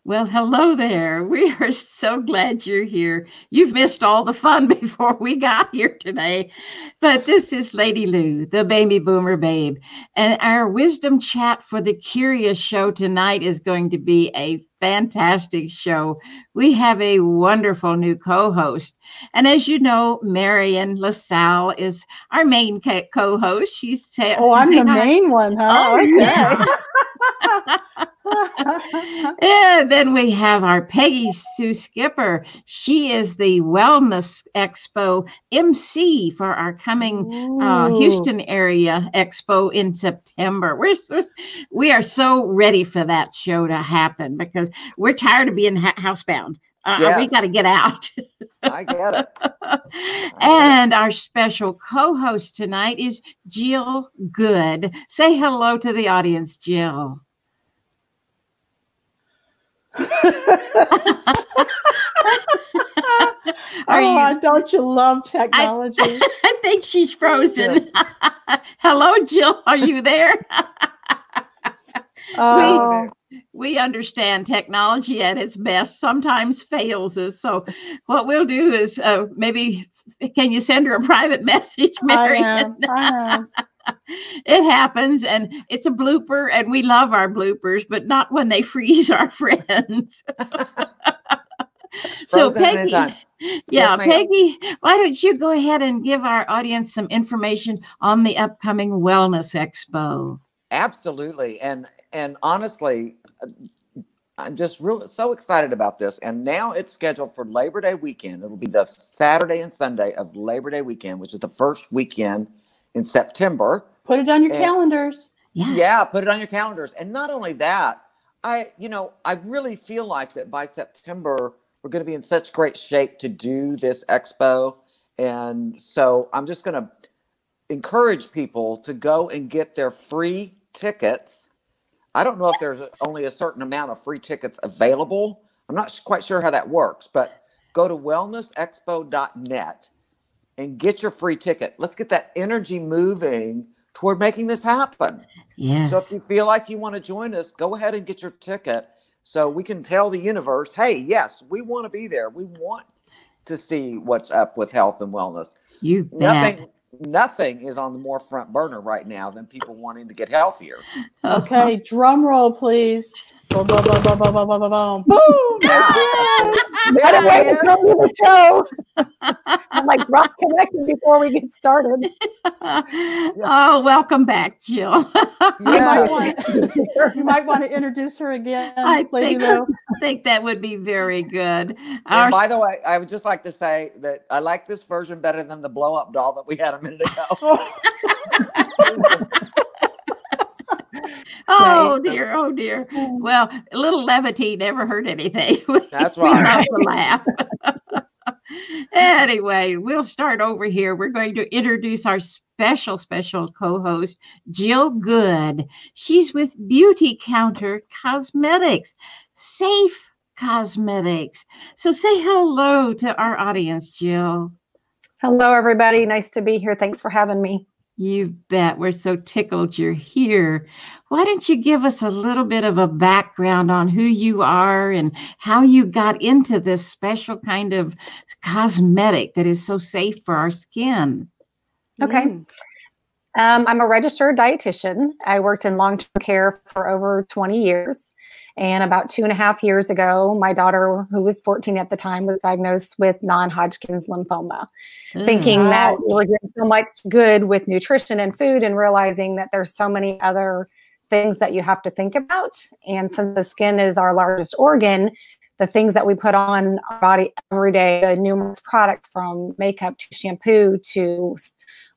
Well, hello there. We are so glad you're here. You've missed all the fun before we got here today. But this is Lady Lou, the baby boomer babe. And our wisdom chat for the curious show tonight is going to be a fantastic show. We have a wonderful new co-host. And as you know, Marian LaSalle is our main co-host. She's Oh, I'm the main one, huh? Oh, Okay. yeah. And then we have our Peggy Sue Skipper. She is the Wellness Expo MC for our coming Houston area expo in September. We are so ready for that show to happen because we're tired of being housebound. Yes. We got to get out. I get it. And our special co-host tonight is Jill Good. Say hello to the audience, Jill. Don't you love technology? I think she's frozen. Hello, Jill. Are you there? We understand technology at its best sometimes fails us. So what we'll do is maybe, can you send her a private message, Marian? I am. It happens, and it's a blooper, and we love our bloopers, but not when they freeze our friends. So Peggy, yes, Peggy, why don't you go ahead and give our audience some information on the upcoming Wellness Expo? Absolutely, and honestly, I'm just really so excited about this. And now it's scheduled for Labor Day weekend. It'll be the Saturday and Sunday of Labor Day weekend, which is the first weekend in September. Put it on your calendars. Yeah, put it on your calendars. And not only that, I really feel like that by September, we're going to be in such great shape to do this expo. And so I'm just going to encourage people to go and get their free tickets. I don't know if there's only a certain amount of free tickets available. I'm not quite sure how that works, but go to wellnessexpo.net and get your free ticket. Let's get that energy moving toward making this happen. Yes. So if you feel like you want to join us, go ahead and get your ticket so we can tell the universe, hey, yes, we want to be there. We want to see what's up with health and wellness. You bet. Nothing is on the more front burner right now than people wanting to get healthier. Okay, drum roll, please. Boom, boom, boom, boom, boom, boom, boom, boom. Boom! I don't wait to come to the show. I'm like rock connection before we get started. Oh, welcome back, Jill. You might want to introduce her again. I think that would be very good. And by the way, I would just like to say that I like this version better than the blow-up doll that we had a minute ago. Oh dear, oh dear. Well, a little levity never hurt anything. That's right. We love to laugh. Anyway, we'll start over here. We're going to introduce our special co-host, Jill Good. She's with Beauty Counter Cosmetics, safe cosmetics. So say hello to our audience, Jill. Hello, everybody. Nice to be here. Thanks for having me. You bet. We're so tickled you're here. Why don't you give us a little bit of a background on who you are and how you got into this special kind of cosmetic that is so safe for our skin? Okay. I'm a registered dietitian. I worked in long-term care for over 20 years. And about 2.5 years ago, my daughter, who was 14 at the time, was diagnosed with non-Hodgkin's lymphoma. Thinking that we were doing so much good with nutrition and food and realizing that there's so many other things that you have to think about. And since the skin is our largest organ, the things that we put on our body every day, numerous products from makeup to shampoo to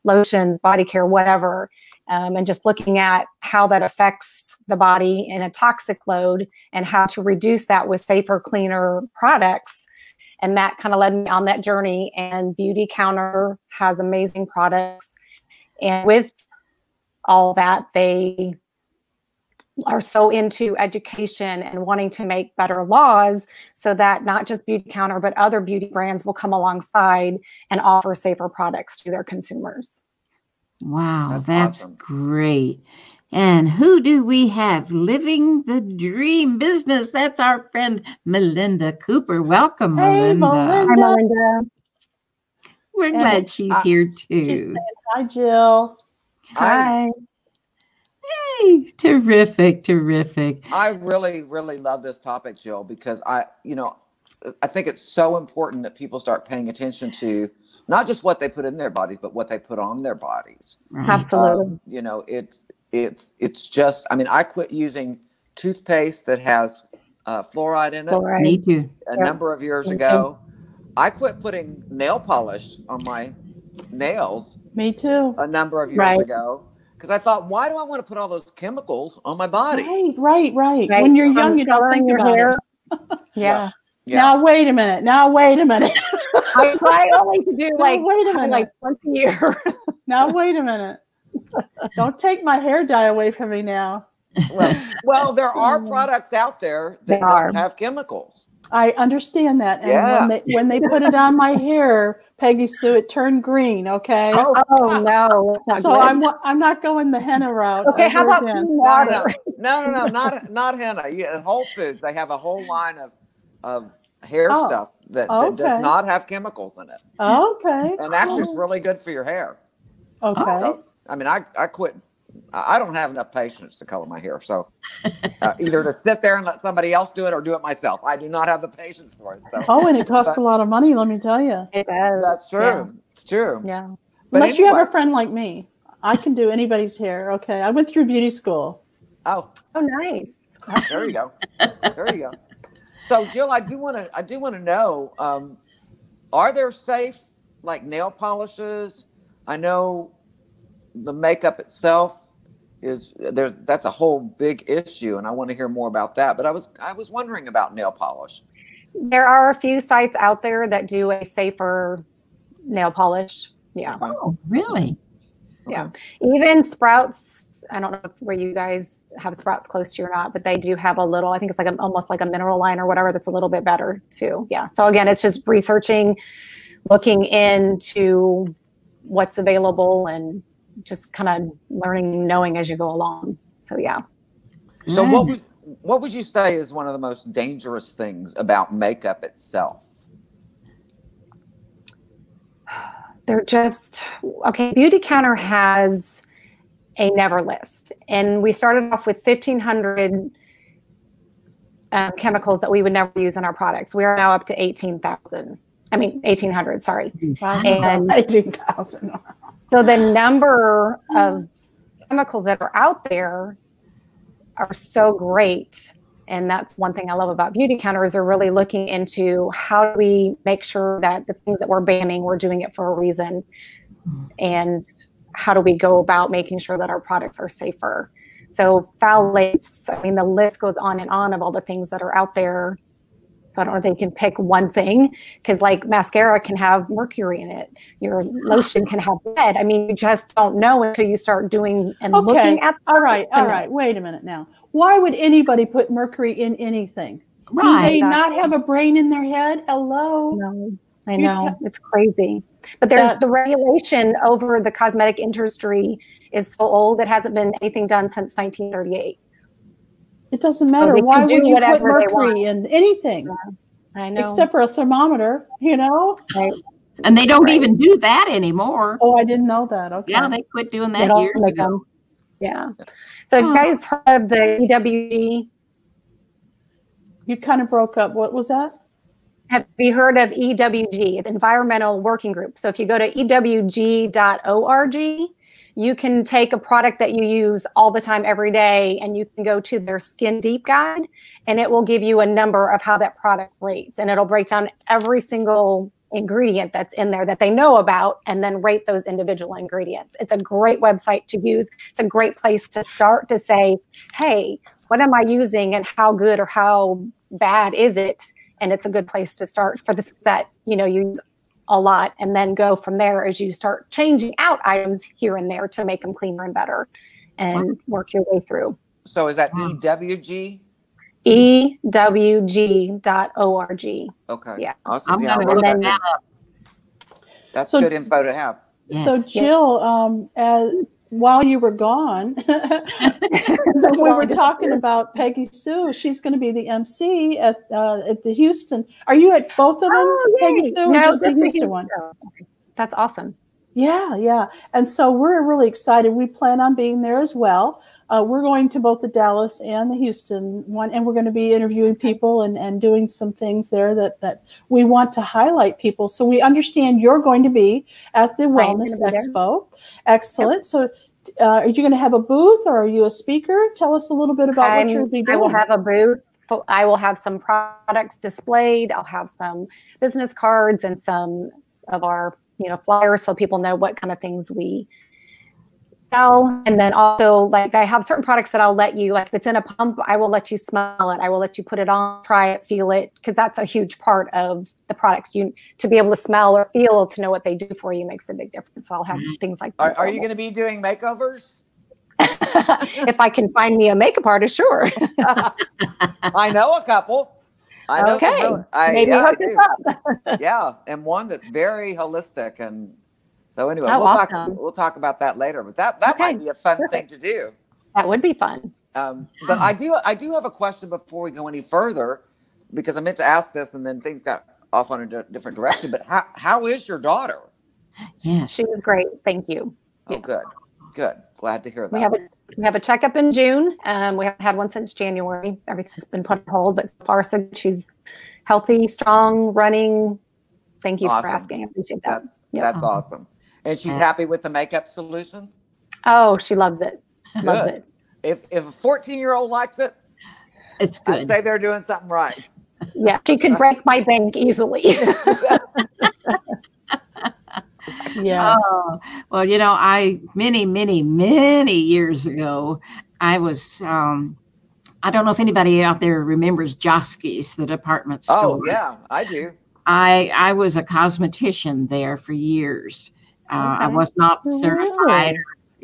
lotions, body care, whatever, and just looking at how that affects the body in a toxic load and how to reduce that with safer, cleaner products. And that kind of led me on that journey. And Beauty Counter has amazing products. And with all that, they are so into education and wanting to make better laws so that not just Beauty Counter, but other beauty brands will come alongside and offer safer products to their consumers. Wow, that's awesome. Great. And who do we have living the dream business? That's our friend Melinda Cooper. Welcome, Hey, Melinda. Melinda. Hi, Melinda. We're glad she's here She's too. saying hi, Jill. Hi. Hey, terrific, terrific. I really, really love this topic, Jill, because I think it's so important that people start paying attention to not just what they put in their bodies, but what they put on their bodies. Right. Absolutely. It's just, I mean, I quit using toothpaste that has fluoride in it Fluoride. Me too. a Yep. number of years Me ago. I quit putting nail polish on my nails Me too. a number of years Right. ago because I thought, why do I want to put all those chemicals on my body? Right. Right. When you're young, you don't Coloring think your about hair. it. Yeah. Yeah. Now wait a minute. I try only to do Now, wait a minute. like once a year. Now wait a minute. Don't take my hair dye away from me now. Well, there are products out there that There are. don't have chemicals. I understand that. And Yeah. when they put it on my hair, Peggy Sue, it turned green. Okay. Oh, Oh no, that's So not good. I'm not going the henna route. Okay, how ever about again. clean water? no, not henna. Yeah, at Whole Foods, they have a whole line of hair Oh, stuff that okay. does not have chemicals in it, Okay. and actually, it's really good for your hair. Okay. So, I mean, I quit. I don't have enough patience to color my hair, so either to sit there and let somebody else do it or do it myself. I do not have the patience for it. So Oh, and it costs But- a lot of money, let me tell you. It does. that's true. Yeah. It's true. Yeah. But Unless you anyway, have a friend like me. I can do anybody's hair. Okay. I went through beauty school. oh, Oh, nice. there you go. There you go. So, Jill, I do want to know: are there safe like nail polishes? I know the makeup itself that's a whole big issue, and I want to hear more about that. But I was wondering about nail polish. There are a few sites out there that do a safer nail polish. Yeah. Okay. Oh, really? Yeah. Even Sprouts, I don't know where you guys have Sprouts close to you or not, but they do have a little, I think it's like almost like a mineral line or whatever that's a little bit better too. Yeah. So again, it's just researching, looking into what's available and just kind of learning, knowing as you go along. So yeah. So, Good. what would you say is one of the most dangerous things about makeup itself? They're just, okay, Beauty Counter has a never list. And we started off with 1,500 chemicals that we would never use in our products. We are now up to 1,800, sorry. And 18,000. so the number of chemicals that are out there are so great. And that's one thing I love about Beauty Counter is they're really looking into how do we make sure that the things that we're banning, we're doing it for a reason. And how do we go about making sure that our products are safer? So phthalates, I mean, the list goes on and on of all the things that are out there. So I don't know if you can pick one thing because like mascara can have mercury in it. Your lotion can have lead. I mean, you just don't know until you start doing and looking at. All right. Wait a minute now. Why would anybody put mercury in anything? Do Right. they not have a brain in their head? Hello? No, I You know it's crazy. But there's That- the regulation over the cosmetic industry is so old. It hasn't been anything done since 1938. It doesn't So matter. they can Why do would you put whatever they mercury in anything? I know. Except for a thermometer, you know? right? And they don't Right. even do that anymore. Oh, I didn't know that. Okay. Yeah, they quit doing They that don't years make ago. them. Yeah. So have you guys heard of the EWG? You kind of broke up. What was that? Have you heard of EWG? It's Environmental Working Group. So if you go to ewg.org, you can take a product that you use all the time, every day, and you can go to their Skin Deep Guide, and it will give you a number of how that product rates. And it'll break down every single ingredient that's in there that they know about and then rate those individual ingredients. It's a great website to use. It's a great place to start to say, hey, what am I using and how good or how bad is it? And it's a good place to start for the things that you use a lot, and then go from there as you start changing out items here and there to make them cleaner and better and work your way through. So, is that EWG? EWG.org. Okay. Yeah. Awesome. I'm Yeah, going I'll to write look that that down. up. That's So- good info to have. Yes. So, Jill, while you were gone, we were talking about Peggy Sue. She's going to be the MC at the Houston. Are you at both of them, Oh, Peggy yay. Sue, or just the Houston one? That's awesome. Yeah, yeah. And so we're really excited. We plan on being there as well. We're going to both the Dallas and the Houston one, and we're going to be interviewing people and doing some things there that we want to highlight people. So we understand you're going to be at the Wellness Expo. Excellent. Yep. So are you going to have a booth, or are you a speaker? Tell us a little bit about what you'll be doing. I will have a booth. I will have some products displayed. I'll have some business cards and some of our flyers, so people know what kind of things we sell. And then also, like, I have certain products that I'll let you, like if it's in a pump, I will let you smell it. I will let you put it on, try it, feel it, because that's a huge part of the products. To be able to smell or feel, to know what they do for you makes a big difference. So I'll have things like that. Are you going to be doing makeovers? If I can find me a makeup artist, sure. I know a couple. I know maybe hook us up. Yeah, and one that's very holistic, and so anyway, we'll talk about that later. But that might be a fun thing to do. That would be fun. But I do have a question before we go any further, because I meant to ask this, and then things got off on a different direction. But how is your daughter? Yeah, she was great. Thank you. Oh, yes. Good. Glad to hear that. We have a checkup in June. We haven't had one since January. Everything's been put on hold, but so far so good. She's healthy, strong, running. Thank you for asking. I appreciate that. That's awesome. And she's happy with the makeup solution? Oh, she loves it. Loves it. If a 14-year-old likes it, it's good. I'd say they're doing something right. Yeah, she could break my bank easily. Yeah. Oh, well, I many years ago, I was I don't know if anybody out there remembers Joske's, the department store. Oh yeah, I do. I was a cosmetician there for years. I was not certified.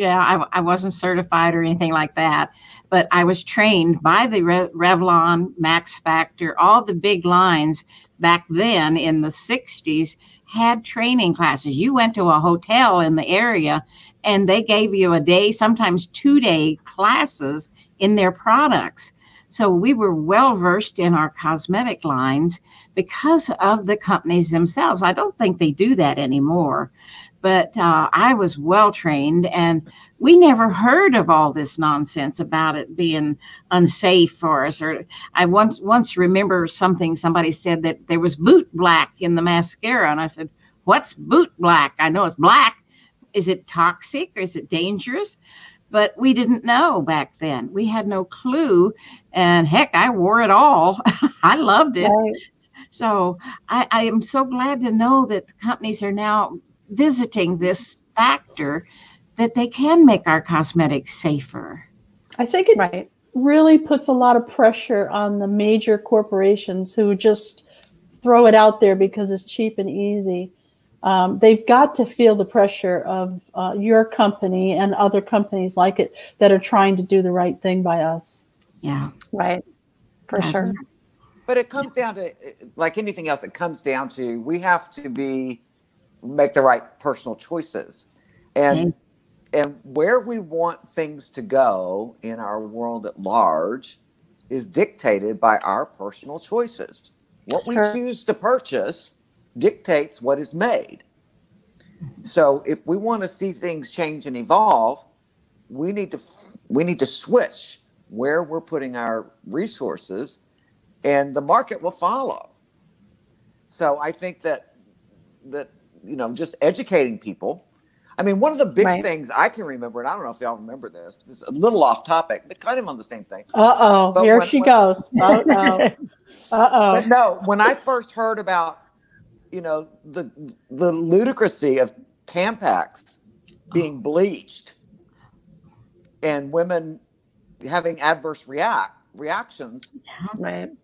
I wasn't certified or anything like that, but I was trained by the Revlon, Max Factor, all the big lines back then in the 60s had training classes. You went to a hotel in the area and they gave you a day, sometimes 2-day classes in their products. So we were well versed in our cosmetic lines because of the companies themselves. I don't think they do that anymore. But I was well trained, and we never heard of all this nonsense about it being unsafe for us. Or I once remember somebody said that there was boot black in the mascara, and I said, "What's boot black? I know it's black. Is it toxic or is it dangerous?" But we didn't know back then. We had no clue, and heck, I wore it all. I loved it. Right. So I am so glad to know that the companies are now visiting this factor that they can make our cosmetics safer. I think it really puts a lot of pressure on the major corporations who just throw it out there because it's cheap and easy. They've got to feel the pressure of your company and other companies like it that are trying to do the right thing by us. Yeah, right. For sure. But it comes down to, like anything else, it comes down to we have to make the right personal choices. And where we want things to go in our world at large is dictated by our personal choices. What we choose to purchase dictates what is made. So if we want to see things change and evolve, we need to switch where we're putting our resources, and the market will follow. So I think that just educating people. I mean, one of the big things I can remember, and I don't know if y'all remember this, it's a little off topic, but kind of on the same thing. Here she goes. But no, when I first heard about, the ludicrousy of Tampax being bleached and women having adverse reactions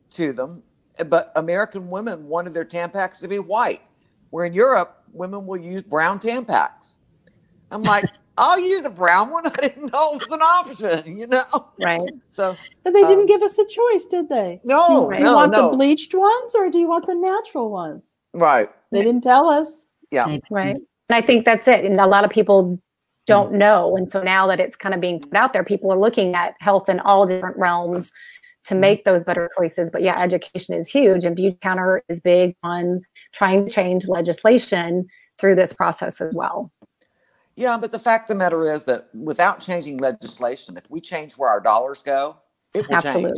to them, but American women wanted their Tampax to be white, where in Europe, women will use brown Tampax. I'm like, I'll use a brown one. I didn't know it was an option, Right. So, but they didn't give us a choice, did they? No. Do you want the bleached ones or do you want the natural ones? Right. They didn't tell us. Yeah. Right. And I think that's it. And a lot of people don't know. And so now that it's kind of being put out there, people are looking at health in all different realms to make those better choices. But yeah, education is huge, and Beautycounter is big on trying to change legislation through this process as well. Yeah, but the fact of the matter is that without changing legislation, if we change where our dollars go, it will change.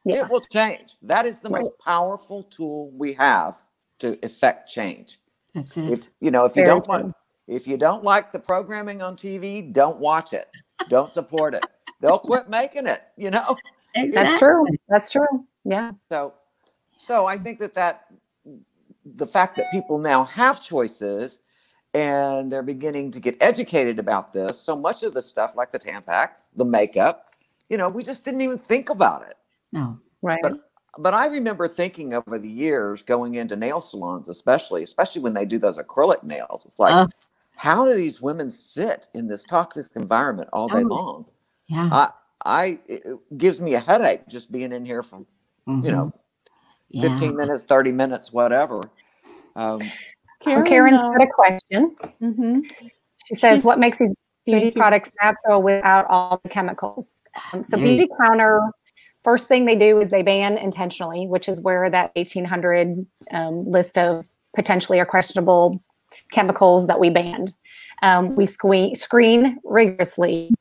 Yeah. It will change. That is the most powerful tool we have to effect change. That's it. If you don't like the programming on TV, don't watch it. Don't support it. They'll quit making it, Exactly. That's true. That's true. Yeah. So I think that the fact that people now have choices and they're beginning to get educated about this, so much of the stuff like the Tampax, the makeup, we just didn't even think about it. No. Right. But I remember thinking over the years going into nail salons, especially when they do those acrylic nails. It's like, how do these women sit in this toxic environment all day long? Yeah. It gives me a headache just being in here for, 15 minutes, 30 minutes, whatever. Karen's got a question. Mm-hmm. She says, what makes these beauty products natural without all the chemicals? So Beautycounter, first thing they do is they ban intentionally, which is where that 1800 list of potentially or questionable chemicals that we banned. We screen rigorously.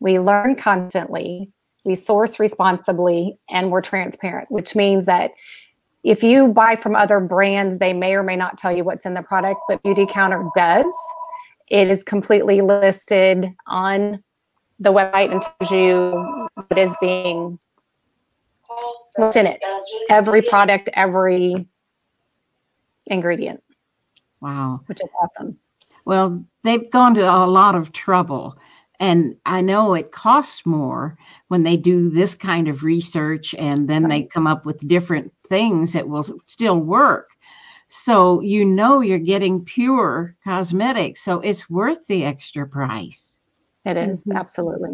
We learn constantly. We source responsibly, and we're transparent, which means that if you buy from other brands, they may or may not tell you what's in the product, but Beautycounter does. It is completely listed on the website and tells you what is what's in it. Every product, every ingredient. Wow. Which is awesome. Well, they've gone to a lot of trouble. And I know it costs more when they do this kind of research, and then they come up with different things that will still work. So you're getting pure cosmetics. So it's worth the extra price. It is, absolutely.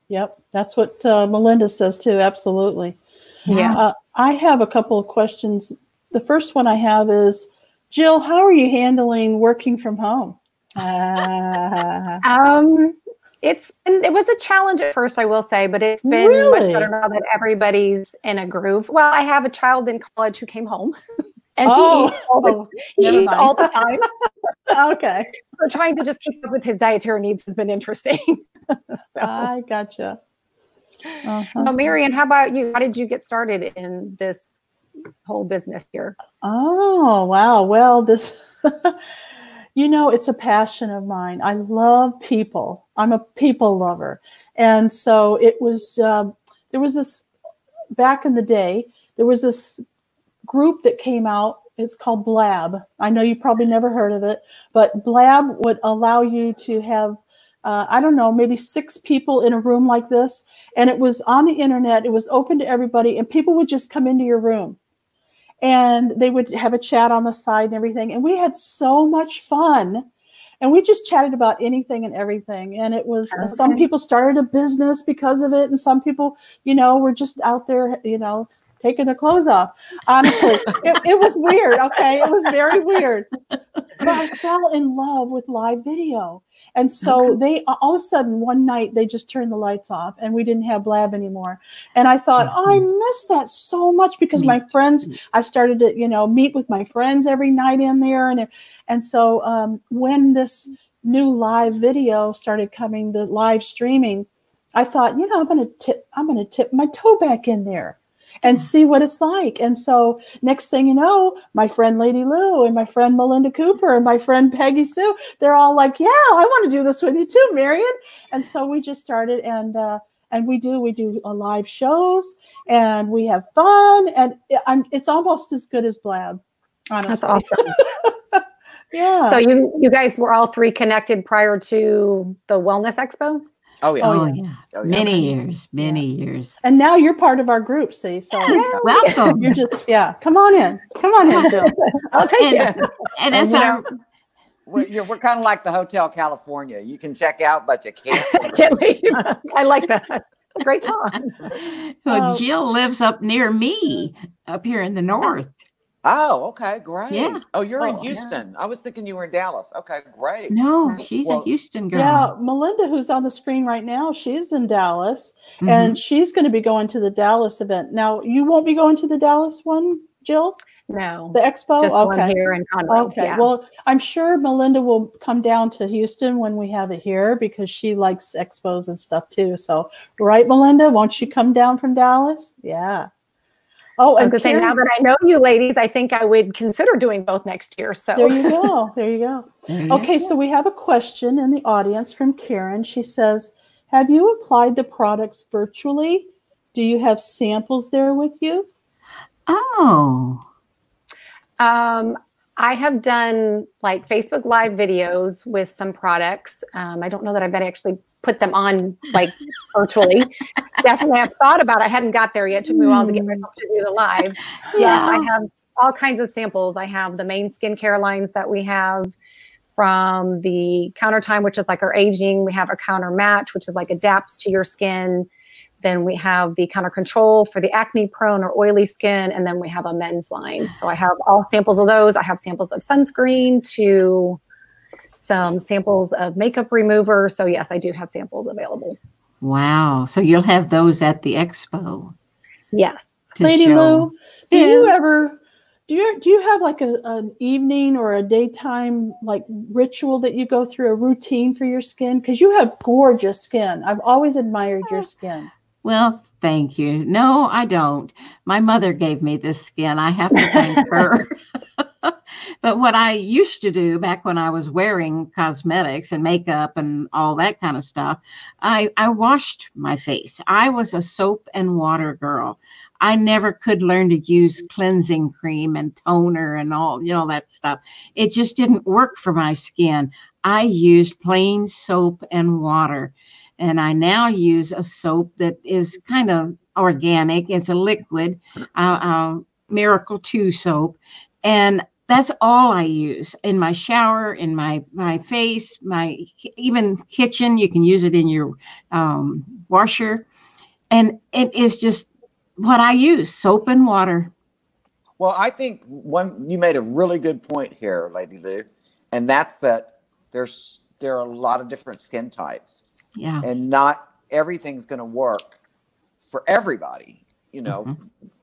Yep. That's what Melinda says too. Absolutely. Yeah. I have a couple of questions. The first one I have is, Jill, how are you handling working from home? It was a challenge at first, I will say, but it's been much better now that everybody's in a groove. Well, I have a child in college who came home and he eats all the time. Okay. So trying to just keep up with his dietary needs has been interesting. So. I gotcha. Well, Marian, how about you? How did you get started in this whole business here? Oh, wow. Well, this... it's a passion of mine. I love people. I'm a people lover. And so it was, there was this, back in the day, there was this group that came out. It's called Blab. I know you probably never heard of it, but Blab would allow you to have, maybe 6 people in a room like this. And it was on the internet. It was open to everybody, and people would just come into your room. And they would have a chat on the side and everything. And we had so much fun. And we just chatted about anything and everything. And it was, some people started a business because of it. And some people, were just out there, taking their clothes off. Honestly, it was weird. Okay. It was very weird. But I fell in love with live video. And so they, all of a sudden, one night, they just turned the lights off and we didn't have Blab anymore. And I thought, I miss that so much, because my friends, I started to, meet with my friends every night in there. And so when this new live video started coming, the live streaming, I thought, I'm going to tip my toe back in there and see what it's like. And so next thing you know, my friend Lady Lou and my friend Melinda Cooper and my friend Peggy Sue, they're all like, yeah, I want to do this with you too, Marian. And so we just started, and we do live shows, and we have fun, and it's almost as good as Blab, honestly. That's awesome. Yeah. So you guys were all 3 connected prior to the Wellness Expo? Oh yeah. Oh yeah. Many years. And now you're part of our group, see? So welcome. You're just, come on in, Jill. I'll take it. And as we're kind of like the Hotel California. You can check out, but you can't. Can't leave. I like that. It's a great song. Jill lives up near me, up here in the north. Oh, okay, great. Yeah. Oh, you're in Oh, Houston. I was thinking you were in Dallas. Okay, great. No, she's a Well, Houston girl. Yeah, Melinda, who's on the screen right now, she's in Dallas, Mhm. and she's going to be going to the Dallas event. Now, you won't be going to the Dallas one, Jill? No, The expo? just one Okay. here in Conroe. Okay. Yeah. Well, I'm sure Melinda will come down to Houston when we have it here because she likes expos and stuff too. So, right, Melinda, won't you come down from Dallas? Yeah. Oh, I was and going to say, Karen, now that I know you ladies, I think I would consider doing both next year. So there you go. There you go. There you Okay, go. so we have a question in the audience from Karen. She says, have you applied the products virtually? Do you have samples there with you? Oh, I have done like Facebook Live videos with some products. I don't know that I've actually put them on like virtually. Definitely have thought about it. I hadn't got there yet. It took me a while to get myself to do the live. Yeah, I have all kinds of samples. I have the main skincare lines that we have from the Counter Time, which is like our aging. We have a Counter Match, which is like adapts to your skin. Then we have the Counter Control for the acne prone or oily skin. And then we have a men's line. So I have all samples of those. I have samples of sunscreen to some samples of makeup remover. So yes, I do have samples available. wow. So you'll have those at the expo Yes. to Lady show. Lou, do Yeah. you ever do you have like an evening or a daytime like ritual that you go through, a routine for your skin? Because you have gorgeous skin. I've always admired your skin. Well, thank you. No, I don't. My mother gave me this skin. I have to thank her. But what I used to do back when I was wearing cosmetics and makeup and all that kind of stuff, I washed my face. I was a soap and water girl. I never could learn to use cleansing cream and toner and all, that stuff. It just didn't work for my skin. I used plain soap and water. And I now use a soap that is kind of organic. It's a liquid, Miracle 2 soap. And that's all I use in my shower, in my face, my even kitchen. You can use it in your washer. And it is just what I use, soap and water. Well, I think you made a really good point here, Lady Lou, and that's that there are a lot of different skin types. Yeah. And not everything's going to work for everybody, Mhm.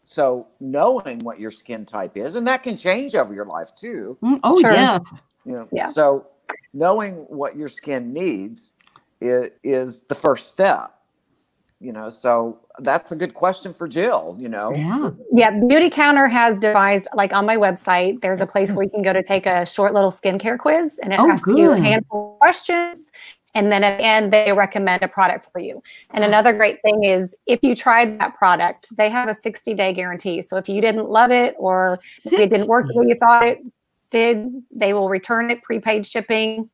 So knowing what your skin type is, and that can change over your life too. Oh, Sure. yeah. Yeah. So knowing what your skin needs is the first step, so that's a good question for Jill, Yeah. Yeah. Beauty Counter has devised, like on my website, there's a place where you can go to take a short little skincare quiz, and it Oh, asks you a good. handful of questions. And then at the end, they recommend a product for you. And another great thing is if you tried that product, they have a 60-day guarantee. So if you didn't love it or if it didn't work the way you thought it did, they will return it prepaid shipping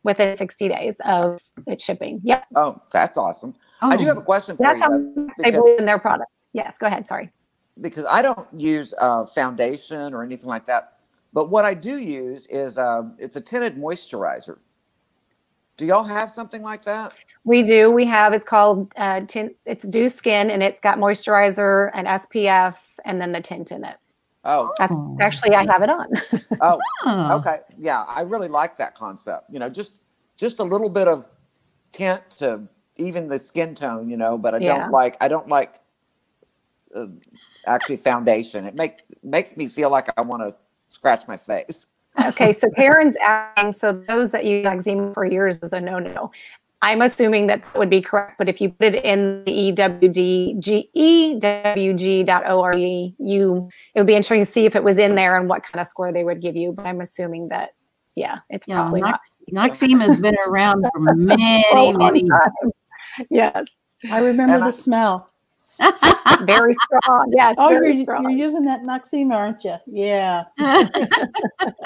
within 60 days of it shipping. Yep. Oh, that's awesome. Oh. I do have a question for That's how you. much they Because, believe in their product. Yes, go ahead. Sorry. because I don't use foundation or anything like that. But what I do use is it's a tinted moisturizer. Do y'all have something like that? We do. We have, it's called, it's Dew Skin, and it's got moisturizer and SPF and then the tint in it. Oh, Actually, I have it on. oh, Oh. okay. Yeah, I really like that concept. Just a little bit of tint to even the skin tone, but I don't like actually foundation. It makes me feel like I want to scratch my face. Okay, so Karen's asking, so those that use eczema for years is a no-no. I'm assuming that would be correct, but if you put it in the ewg.org, it would be interesting to see if it was in there and what kind of score they would give you. But I'm assuming that, it's probably not. Noxema has been around for many, many. Yes, I remember the smell. very strong. Yes, Oh, very strong. you're using that Noxema, aren't you? Yeah.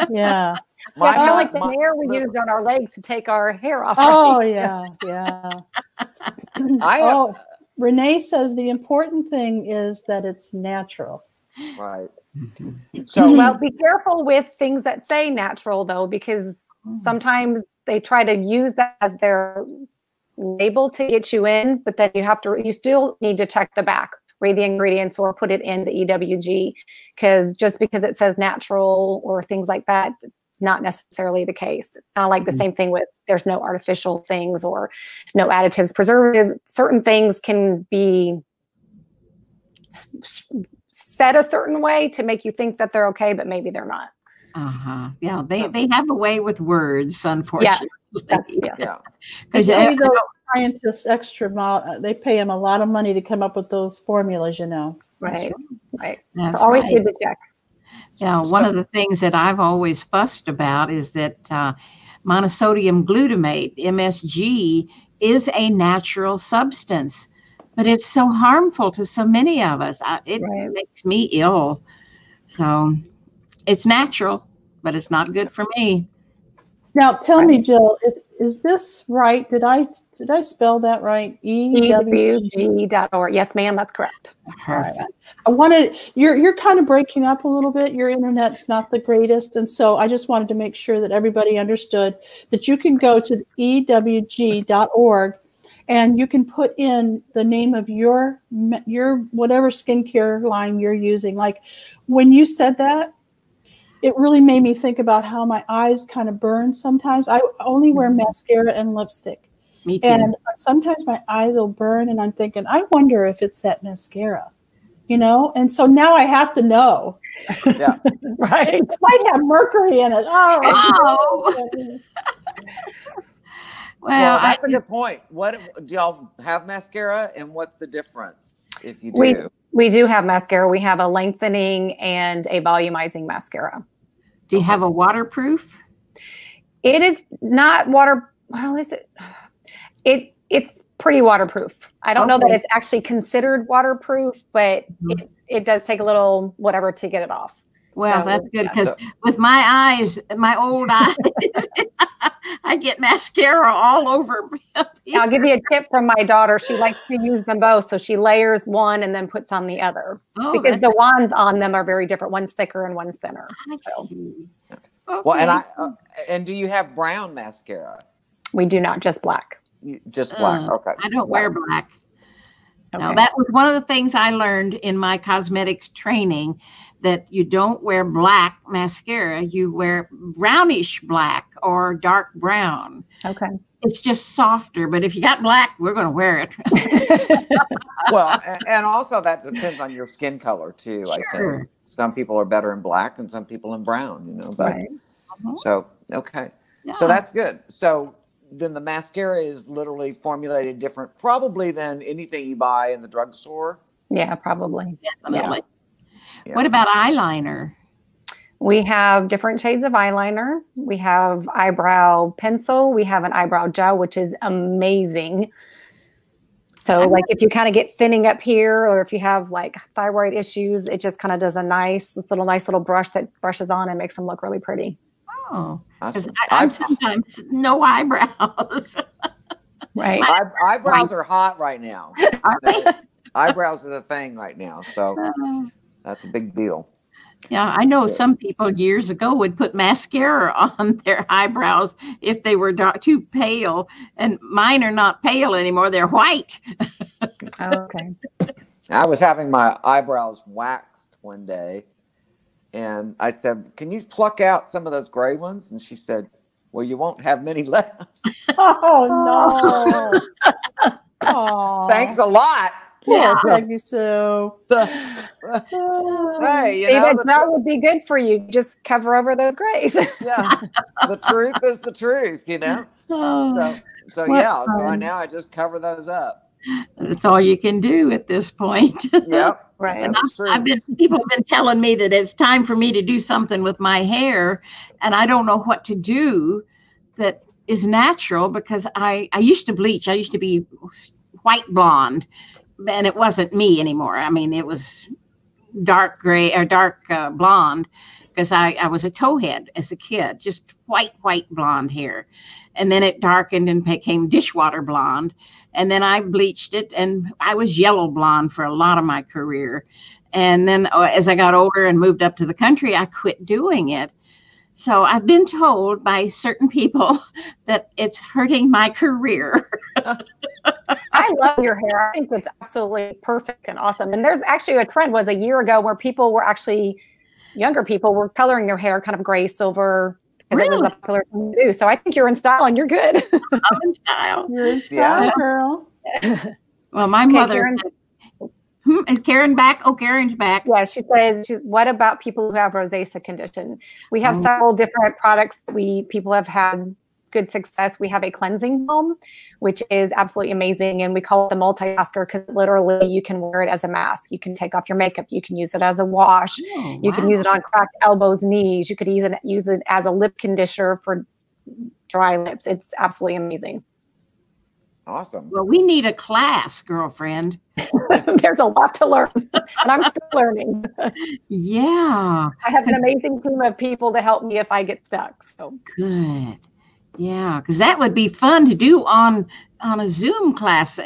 Yeah. My Kind of mom- like the my- hair we listen, used on our legs to take our hair off. Oh, right? yeah. Yeah. I have, Oh, Renee says the important thing is that it's natural. right. Mhm. So Well, be careful with things that say natural, though, because sometimes they try to use that as their label to get you in, but then you still need to check the back read the ingredients or put it in the EWG, because just because it says natural or things like that, not necessarily the case. Kind of like the same thing with there's no artificial things or no additives, preservatives. Certain things can be said a certain way to make you think that they're okay, but maybe they're not. Yeah, they have a way with words, unfortunately. Yeah. Because those scientists they pay them a lot of money to come up with those formulas, you know. Right. That's So always right. good to check. Yeah, one of the things that I've always fussed about is that monosodium glutamate, MSG, is a natural substance, but it's so harmful to so many of us. It makes me ill. So it's natural, but it's not good for me. Now, tell me, Jill, is this right? Did I spell that right? EWG.org. Yes, ma'am, that's correct. Perfect. I wanted you're kind of breaking up a little bit. Your internet's not the greatest, and so I just wanted to make sure that everybody understood that you can go to EWG.org and you can put in the name of your whatever skincare line you're using. Like when you said that, it really made me think about how my eyes kind of burn sometimes. I only wear mascara and lipstick. Me too. And sometimes my eyes will burn and I'm thinking, I wonder if it's that mascara, you know? And so now I have to know. Yeah. Right. It might have mercury in it. Oh. Well, that's a good point. What do y'all have mascara, and what's the difference if you do? We do have mascara. We have a lengthening and a volumizing mascara. Do you have a waterproof? It is not well, is it? It's pretty waterproof. I don't know that it's actually considered waterproof, but it does take a little whatever to get it off. Well, So, that's good, because with my eyes, my old eyes, I get mascara all over me. I'll give you a tip from my daughter. She likes to use them both. So she layers one and then puts on the other, because the wands on them are very different. One's thicker and one's thinner. So. Okay. Well, and do you have brown mascara? We do not, just black. Just black. Okay. I don't wear black. Okay. Now, that was one of the things I learned in my cosmetics training, that you don't wear black mascara. You wear brownish black or dark brown. Okay. It's just softer, but if you got black, we're going to wear it. Well, and also that depends on your skin color too. I think some people are better in black and some people in brown, you know, but so, okay. Yeah. So that's good. So then the mascara is literally formulated different probably than anything you buy in the drugstore. Yeah, probably. Definitely. Yeah. What about eyeliner? We have different shades of eyeliner. We have eyebrow pencil. We have an eyebrow gel, which is amazing. So like if you kind of get thinning up here, or if you have like thyroid issues, it just kind of does a nice little brush that brushes on and makes them look really pretty. Oh, Awesome. I'm sometimes no eyebrows. Right. Eyebrows are hot right now. Are they? Eyebrows are the thing right now. So that's a big deal. Yeah, I know some people years ago would put mascara on their eyebrows if they were too pale, and mine are not pale anymore. They're white. Okay. I was having my eyebrows waxed one day, and I said, "Can you pluck out some of those gray ones?" And she said, "Well, you won't have many left." Oh no! Thanks a lot. Yeah, Peggy Sue. Hey, you See, know, that would be good for you. Just cover over those grays. yeah, the truth is the truth, you know. So yeah, so now I just cover those up. That's all you can do at this point. Yep, Right. And that's true. people have been telling me that it's time for me to do something with my hair, and I don't know what to do that is natural, because I used to bleach. I used to be white blonde, and it wasn't me anymore. I mean, it was dark gray or dark blonde, because I was a towhead as a kid, just white blonde hair. And then it darkened and became dishwater blonde. And then I bleached it, and I was yellow blonde for a lot of my career. And then as I got older and moved up to the country, I quit doing it. So I've been told by certain people that it's hurting my career. I love your hair. I think it's absolutely perfect and awesome. And there's actually a trend was a year ago where people were actually, younger people were coloring their hair kind of gray, silver, because it was a popular thing to do. So I think you're in style and you're good. I'm in style. You're in style, girl. Well, my mother... Is Karen back? Oh, Karen's back. Yeah, she says, what about people who have rosacea condition? We have several different products that people have had good success. We have a cleansing balm, which is absolutely amazing. And we call it the multitasker because literally you can wear it as a mask. You can take off your makeup. You can use it as a wash. Oh, you can use it on cracked elbows, knees. You could use it as a lip conditioner for dry lips. It's absolutely amazing. Awesome. Well, we need a class, girlfriend. There's a lot to learn, and I'm still learning. Yeah. I have an amazing team of people to help me if I get stuck. So good. Yeah, because that would be fun to do on a Zoom class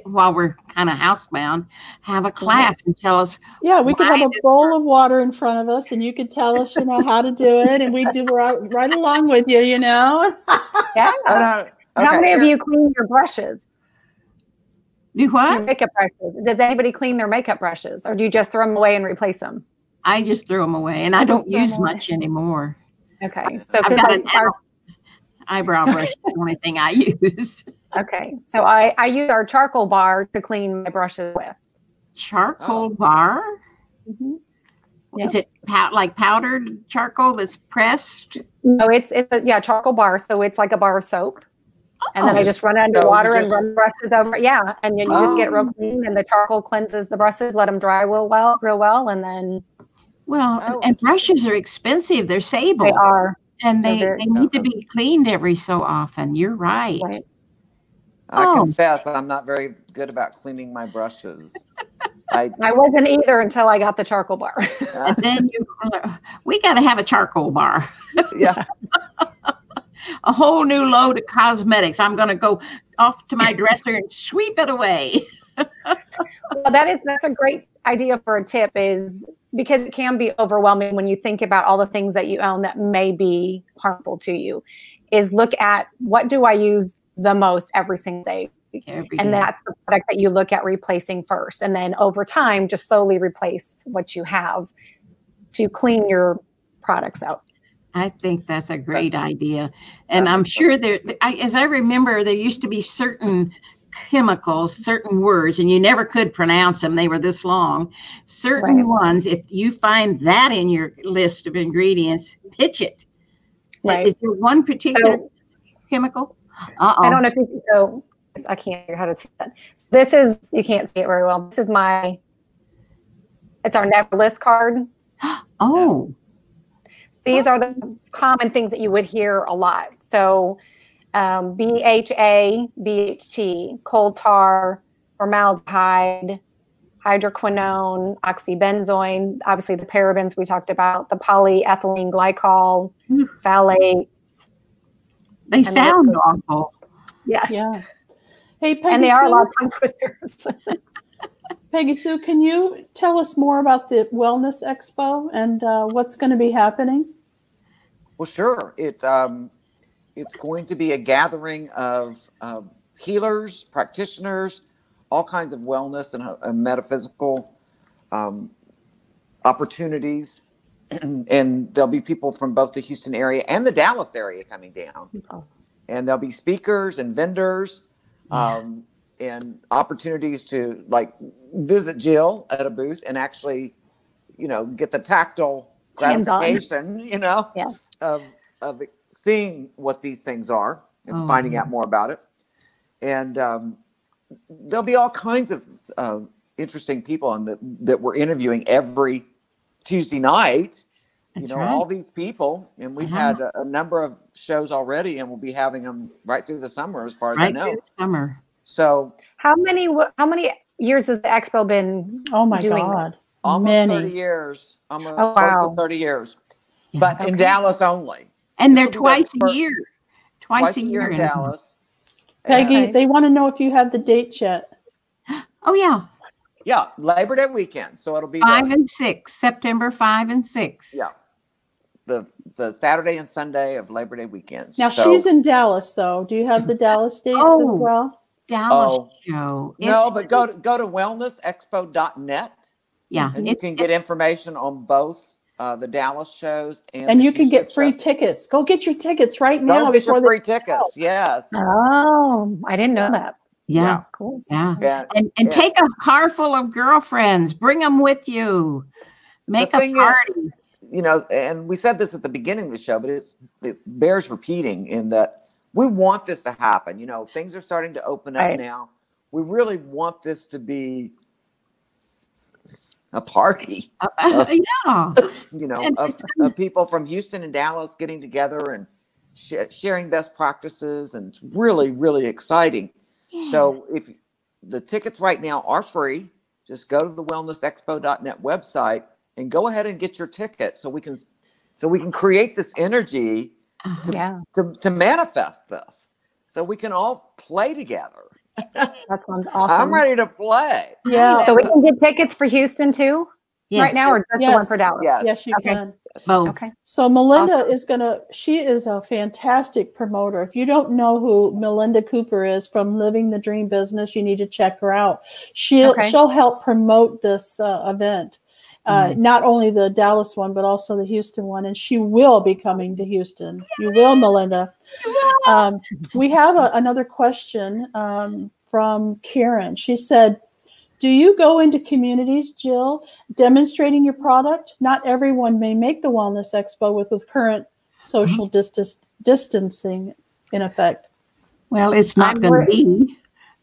while we're kind of housebound. Have a class and tell us. Yeah, we could have a bowl of water in front of us, and you could tell us, how to do it, and we'd do right along with you, Yeah. Okay. How many of you clean your brushes? Do what? Your makeup brushes. Does anybody clean their makeup brushes, or do you just throw them away and replace them? I just throw them away, and I don't use much anymore. Okay, so I've got an eyebrow brush. Is the only thing I use. Okay, so I use our charcoal bar to clean my brushes with. Charcoal bar? Mm-hmm. Yep. Is it like powdered charcoal that's pressed? No, it's a charcoal bar. So it's like a bar of soap. And then I just run it under water and run brushes over. Yeah. And then you just get it real clean, and the charcoal cleanses the brushes, let them dry real well. And then. Well, and brushes are expensive. They're sable. They are. And they need to be cleaned every so often. You're right. I confess I'm not very good about cleaning my brushes. I wasn't either until I got the charcoal bar. And then we got to have a charcoal bar. Yeah. A whole new load of cosmetics. I'm going to go off to my dresser and sweep it away. Well, that's a great idea for a tip, is because it can be overwhelming when you think about all the things that you own that may be harmful to you, is look at what do I use the most every single day. And that's the product that you look at replacing first. And then over time, just slowly replace what you have to clean your products out. I think that's a great idea. And I'm sure as I remember, there used to be certain chemicals, certain words, and you never could pronounce them. They were this long. Certain ones, if you find that in your list of ingredients, pitch it. Right. Is there one particular chemical? I don't know if you can go. I can't hear how to say that. This is, you can't see it very well. This is it's our Never List card. Oh. These are the common things that you would hear a lot. So BHA, BHT, coal tar, formaldehyde, hydroquinone, oxybenzoin, obviously the parabens we talked about, the polyethylene glycol, phthalates. They sound awful. Yes. Yeah. Hey, Peggy and they are a lot of tongue twisters. Peggy Sue, can you tell us more about the Wellness Expo and what's going to be happening? Well, sure. It's going to be a gathering of healers, practitioners, all kinds of wellness and metaphysical opportunities. And there'll be people from both the Houston area and the Dallas area coming down. Oh. And there'll be speakers and vendors and opportunities to visit Jill at a booth and actually, get the tactile gratification, of seeing what these things are and finding out more about it. And there'll be all kinds of interesting people that we're interviewing every Tuesday night. That's right. All these people, and we've had a number of shows already, and we'll be having them right through the summer, as far as I know. Through the summer. So, how many years has the expo been? Oh my God, almost 30 years. Almost close to 30 years, but in Dallas only. And they're twice a year. Twice a year in Dallas. Peggy, they want to know if you have the dates yet. Oh yeah. Yeah, Labor Day weekend. So it'll be 5 and 6, September 5 and 6. Yeah. The Saturday and Sunday of Labor Day weekends. Now she's in Dallas though. Do you have the Dallas dates as well? Dallas Oh, show. no, It's, but go to wellnessexpo.net yeah, and you it's can get information on both the Dallas shows and And the you can Houston get free show. tickets. Go get your tickets right Go now get your before free they tickets. Yes. Oh, I didn't know Yes. that. yeah, Cool. yeah. And, And take a car full of girlfriends. Bring them with you. Make the a thing party. is, you know, and we said this at the beginning of the show, but it bears repeating in that we want this to happen. You know, things are starting to open up Right. now. We really want this to be a party, Yeah. you know, And of people from Houston and Dallas getting together and sharing best practices. And it's really, really exciting. Yeah. So if the tickets right now are free, just go to the wellnessexpo.net website and go ahead and get your ticket so we can create this energy Yeah, to manifest this so we can all play together. that sounds awesome. I'm ready to play. Yeah. So we can get tickets for Houston too Yes. right now, or just the one Yes. for Dallas? Yes. Yes, you Okay. can. Both. Okay. So Melinda Awesome. she is a fantastic promoter. If you don't know who Melinda Cooper is from Living the Dream Business, you need to check her out. She'll help promote this event. Not only the Dallas one, but also the Houston one. And she will be coming to Houston. You will, Melinda. We have another question from Karen. She said, do you go into communities, Jill, demonstrating your product? Not everyone may make the Wellness Expo with current social distancing in effect. Well, it's not going to be.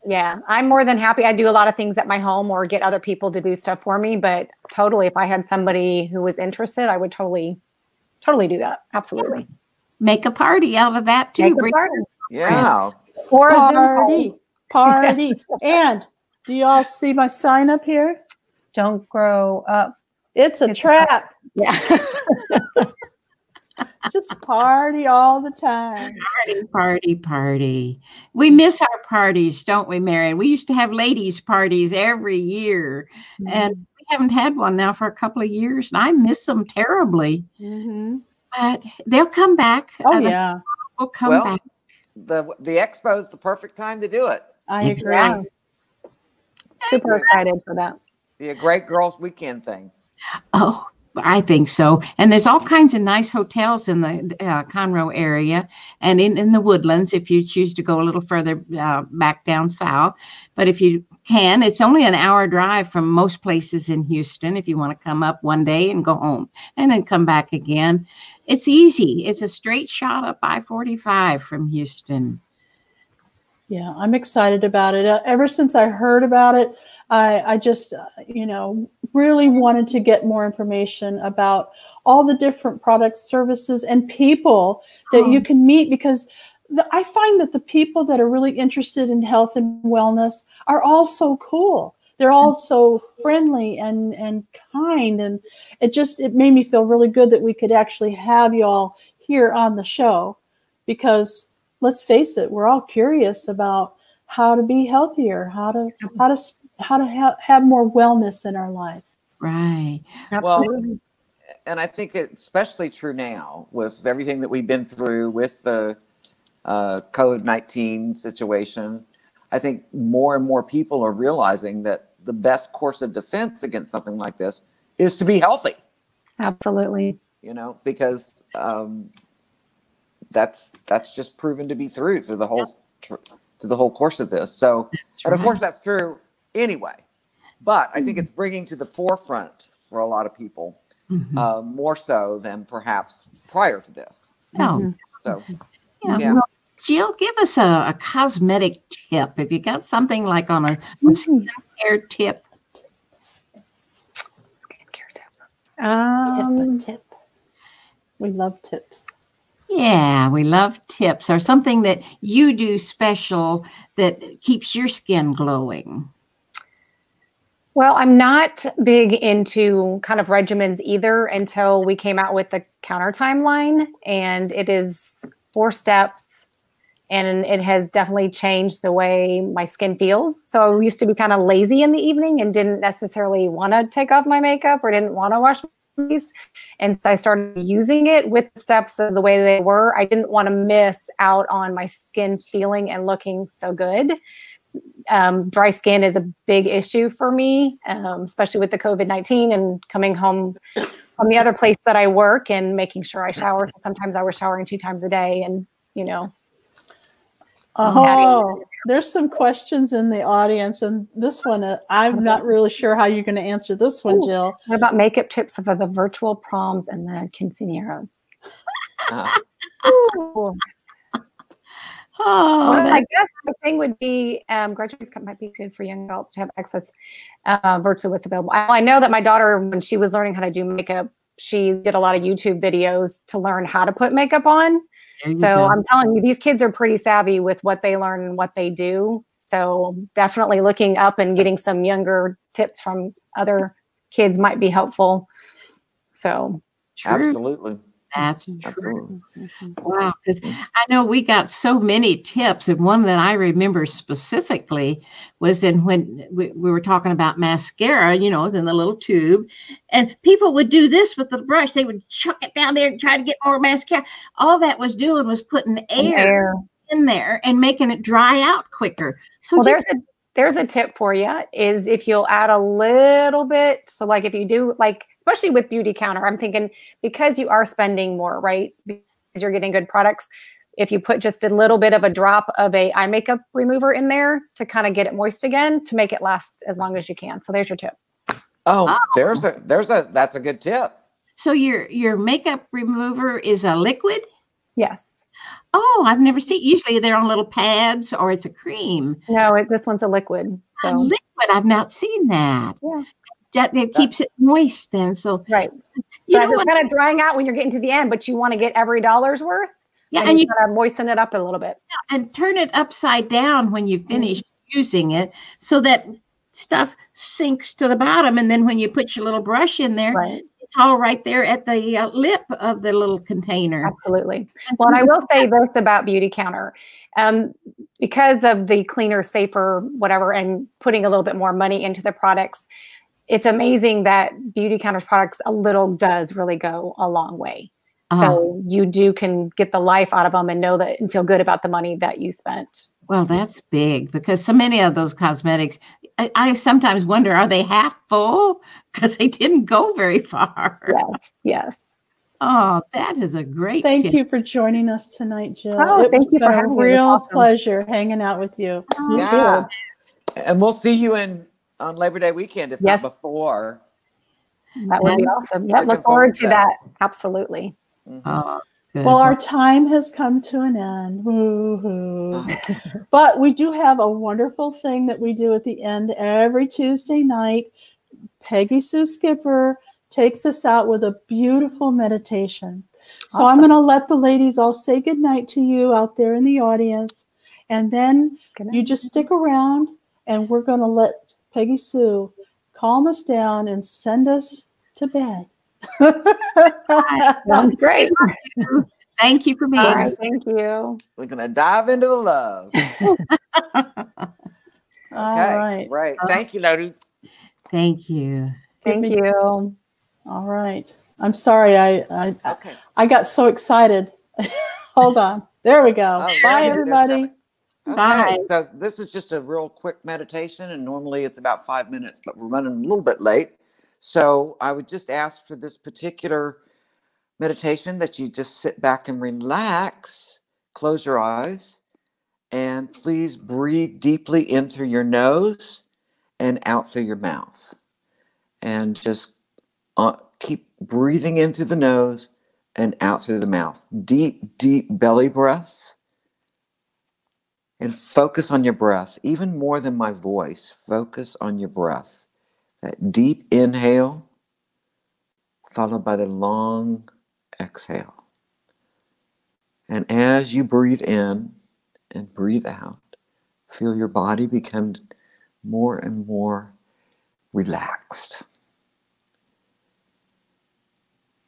Yeah, I'm more than happy. I do a lot of things at my home or get other people to do stuff for me. But totally, if I had somebody who was interested, I would totally do that. Absolutely. Make a party out of that too. Make a party. Yeah. Or a Zoom call. Party. And do you all see my sign up here? Don't grow up. It's a trap. Yeah. Just party all the time. Party. We miss our parties, don't we, Marion? We used to have ladies' parties every year, and we haven't had one now for a couple of years, and I miss them terribly. But they'll come back. Oh, yeah. We'll come back. The expo is the perfect time to do it. I agree. Yeah. Super excited for that. Be a great girls' weekend thing. Oh, I think so. And there's all kinds of nice hotels in the Conroe area and in the Woodlands if you choose to go a little further back down south. But if you can, it's only an hour drive from most places in Houston if you want to come up one day and go home and then come back again. It's easy. It's a straight shot up I-45 from Houston. Yeah, I'm excited about it. Ever since I heard about it, I just, really wanted to get more information about all the different products, services, and people that you can meet, because I find that the people that are really interested in health and wellness are all so cool. They're all so friendly and kind. And it made me feel really good that we could actually have y'all here on the show, because let's face it, we're all curious about how to be healthier, how to have more wellness in our life. Right. Absolutely. Well, and I think it's especially true now with everything that we've been through with the COVID-19 situation. I think more and more people are realizing that the best course of defense against something like this is to be healthy. Absolutely. Because that's just proven to be through the whole course of this. So, and of course that's true anyway. But I think it's bringing to the forefront for a lot of people more so than perhaps prior to this. Oh, so yeah. Well, Jill, give us a cosmetic tip. If you got something like on a skincare tip. Tip. We love tips. Yeah, we love tips, or something that you do special that keeps your skin glowing. Well, I'm not big into kind of regimens either until we came out with the Counter Time line, and it is 4 steps, and it has definitely changed the way my skin feels. So I used to be kind of lazy in the evening and didn't necessarily want to take off my makeup or didn't want to wash my face. And I started using it with the steps as the way they were. I didn't want to miss out on my skin feeling and looking so good. Dry skin is a big issue for me, especially with the COVID-19 and coming home from the other place that I work and making sure I shower. Sometimes I was showering 2 times a day, and Oh, there's some questions in the audience, and this one, I'm not really sure how you're going to answer this one, Jill. What about makeup tips for the virtual proms and the quinceañeras? Well, I guess the thing would be graduation might be good for young adults to have access virtually what's available. I know that my daughter, when she was learning how to do makeup, she did a lot of YouTube videos to learn how to put makeup on. So I'm telling you, these kids are pretty savvy with what they learn and what they do. So definitely looking up and getting some younger tips from other kids might be helpful. So absolutely. That's true. Wow, because I know we got so many tips, and one that I remember specifically was when we were talking about mascara, in the little tube, and people would do this with the brush. They would chuck it down there and try to get more mascara. All that was doing was putting air in there and making it dry out quicker. So there's a tip for you, is if you'll add a little bit. So like if you do, like, especially with Beautycounter, I'm thinking because you are spending more, right? Because you're getting good products. If you put just a little bit of a drop of a eye makeup remover in there to kind of get it moist again, to make it last as long as you can. So there's your tip. That's a good tip. So your makeup remover is a liquid? Yes. Oh, I've never seen. Usually they're on little pads or it's a cream. No, this one's a liquid. So a liquid. I've not seen that. Yeah. That keeps it moist then. So right. So it's kind of drying out when you're getting to the end, but you want to get every dollar's worth. Yeah, and you kind of moisten it up a little bit. Yeah, and turn it upside down when you finish using it, so that stuff sinks to the bottom. And then when you put your little brush in there, it's all right there at the lip of the little container. Absolutely. Well, and I will say this about Beautycounter. Because of the cleaner, safer, whatever, and putting a little bit more money into the products, it's amazing that Beautycounter's products does really go a long way. So you can get the life out of them and know that and feel good about the money that you spent. Well, that's big, because so many of those cosmetics, I sometimes wonder, are they half full? Because they didn't go very far. Yes. Oh, that is a great tip. Thank you for joining us tonight, Jill. Thank you for having me. Real pleasure hanging out with you. Yeah. And we'll see you on Labor Day weekend, if not before. That would be awesome. Yeah, look forward to that. Absolutely. Oh, well, our time has come to an end. Woo-hoo. But we do have a wonderful thing that we do at the end every Tuesday night. Peggy Sue Skipper takes us out with a beautiful meditation. So I'm going to let the ladies all say goodnight to you out there in the audience. And then you just stick around, and we're going to let Peggy Sue calm us down and send us to bed. Sounds great. Thank you for being here. Thank you. We're going to dive into the love. Okay, great. Thank you, Lodi. Thank you. Thank you. All right. I'm sorry. I got so excited. Hold on. There we go. Bye, everybody. Okay, so this is just a real quick meditation, and normally it's about 5 minutes, but we're running a little bit late. So I would just ask for this particular meditation that you just sit back and relax, close your eyes, and please breathe deeply in through your nose and out through your mouth. And just keep breathing in through the nose and out through the mouth. Deep, deep belly breaths. And focus on your breath, even more than my voice. Focus on your breath. That deep inhale, followed by the long exhale. And as you breathe in and breathe out, feel your body become more and more relaxed.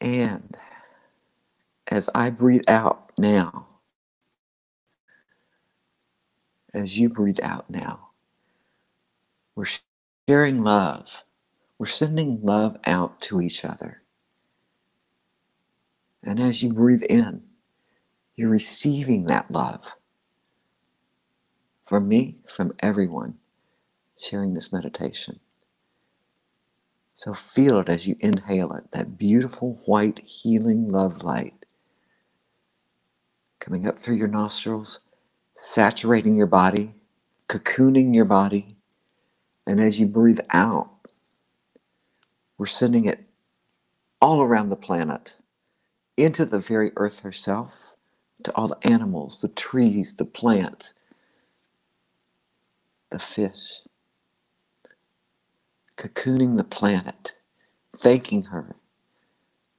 And as I breathe out now, as you breathe out now, we're sharing love. We're sending love out to each other. And as you breathe in, you're receiving that love from me, from everyone sharing this meditation. So feel it as you inhale it, that beautiful white healing love light coming up through your nostrils, saturating your body, cocooning your body. And as you breathe out, we're sending it all around the planet, into the very earth herself, to all the animals, the trees, the plants, the fish. Cocooning the planet, thanking her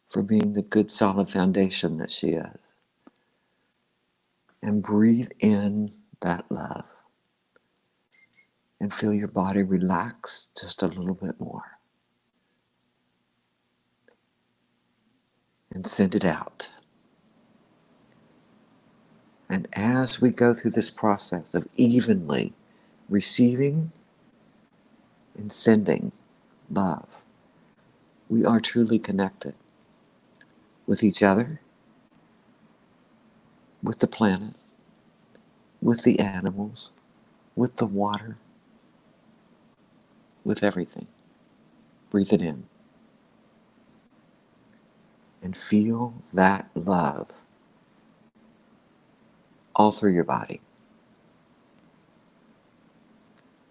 for being the good solid foundation that she is. And breathe in that love. And feel your body relax just a little bit more. And send it out. And as we go through this process of evenly receiving and sending love, we are truly connected with each other, with the planet, with the animals, with the water, with everything. Breathe it in. And feel that love all through your body.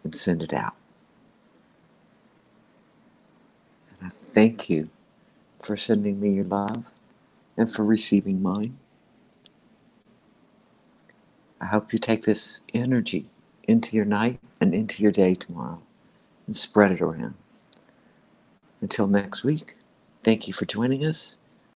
And send it out. And I thank you for sending me your love and for receiving mine. I hope you take this energy into your night and into your day tomorrow and spread it around. Until next week, thank you for joining us.